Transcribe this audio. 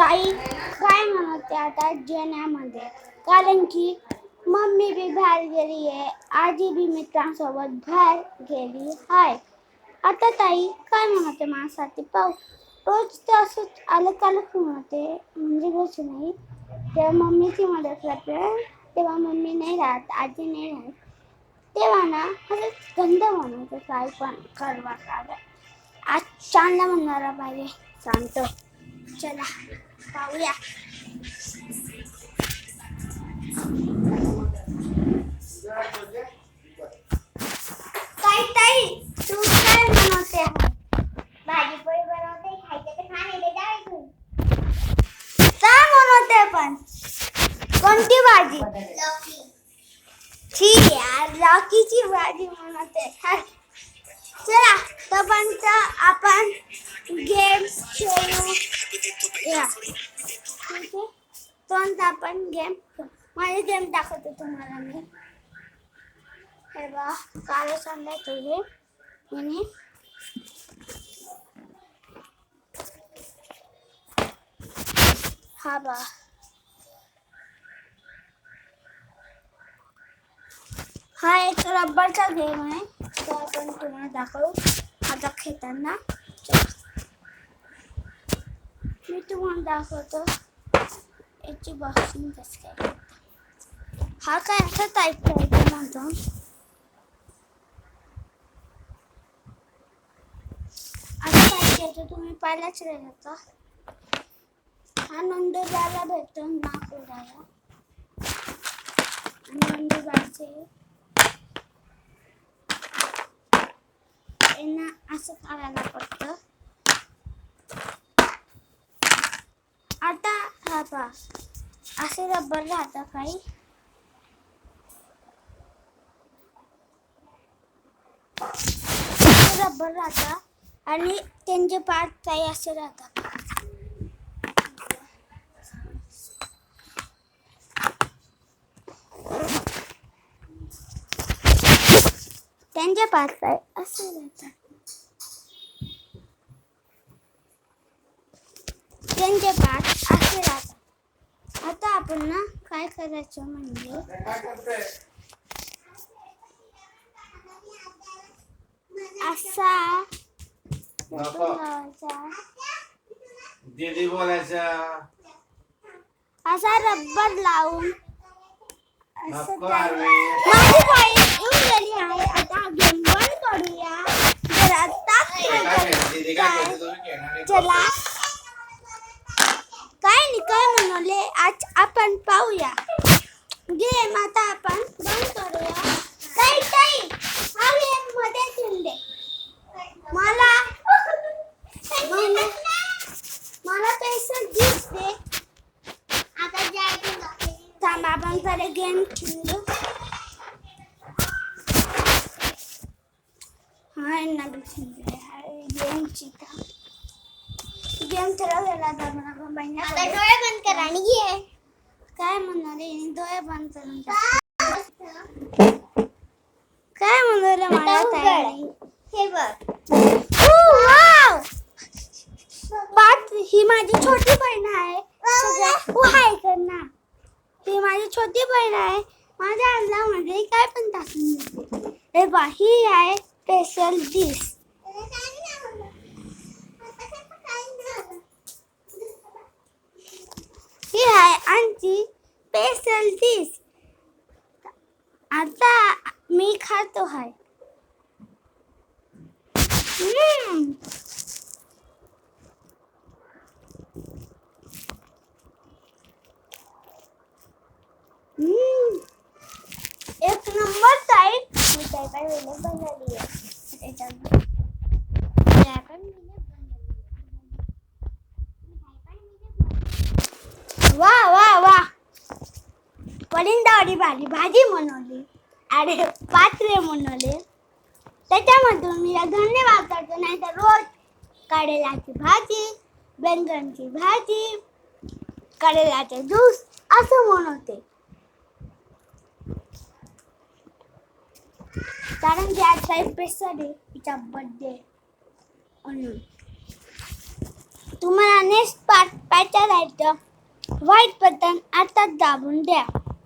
ताई काय म्हणते आता जेवणामध्ये, कारण की मम्मी बी बाहेर गेली आहे, आजी बी मित्रांसोबत बाहेर गेली आहे. आता ताई काय म्हणते माझ्यासाठी पाहू. रोज तर असंच अलग म्हणते, म्हणजे रोज नाही. तेव्हा मम्मीची मदत करते, तेव्हा मम्मी नाही राहत, आजी नाही राहत, तेव्हा ना असं गंध म्हणते. काय पण करवा काय आज चांगला म्हणणारा पाहिजे सांगतो. चला पाहूया. ताई तू काय बनवते? भाजी पोळी बनवते, खायचे तर खाणे जायचं. काय बनवते पण? कोणती भाजी? लौकी. छी यार, लौकीची भाजी बनवते. चला तोपर्यंत आपण गेम खेळू या. ठीक आहे, तोपर्यंत आपण गेम माझे गेम दाखवते तुम्हाला मी. हे बा काल सांगायचं हे मी हा बा हा एक रबरचा गेम आहे, तो आपण तुम्हाला दाखवू आता खेळताना. मी तुम्हाला दाखवतो याची बॉक्सिंग कसं काय. हा काय असं टाईप करायचं म्हणतो. असं टाईप करायचं, तुम्ही पहिलाच राहिला. हा नंदुरबारला भेटतो, नागपुराला. नंदुरबारचे यांना असं करायला पडतं. आता हा पहा असे रबर राहतं काही, रबर राहतं आणि त्यांचे पार्ट काही असे राहतात. त्यांचे पार्ट काय असे राहतात. त्यांचे पार्ट असे राहतात. आता आपण ना काय करायचं म्हणजे असा दीदी बोलायचा, असा रबर लावून असं माझी पाय येऊन गेली आहे. आता गेम बंद करूया. चला काय म्हणले आज आपण पाहूया गेम. आता आपण बंद करूया. ताई हा गेम मध्ये खेळले मला पैसे दिसते. आता जायचं थांबा, आपण पहिले गेम खेळू. हा नवीन खेळले गेमची गेम ठरवलेला आता डोळे बंद करा आणि ये. काय म्हणणार डोळे बंद करून काय म्हणणार मला हे बघ. ही माझी छोटी बहीण आहे. हाय करणार, ही माझी छोटी बहीण आहे. माझ्या अन्नामध्ये काय पण टाकून देते. हे बघ, ही आहे स्पेशल डिश. ही आहे आमची स्पेशल डिश. आता मी खातो आहे. एक नंबर टाईप मी काय काय वेगळं बनवली आहे. वा वा वा, परिंदावरी भाजी बनवली. अरे पात्रे बनवले, त्याच्यामधून मी धन्यवाद करतो. नाही तर रोज करेलाची भाजी, बैंगनची भाजी, करेलाचे ज्यूस असं बनवते. कारण की आज स्पेशल आहे, तिचा बर्थडे म्हणून. तुम्हाला नेक्स्ट पार्ट पाहिजे करायचं? व्हाईट बटन आताच दाबून द्या.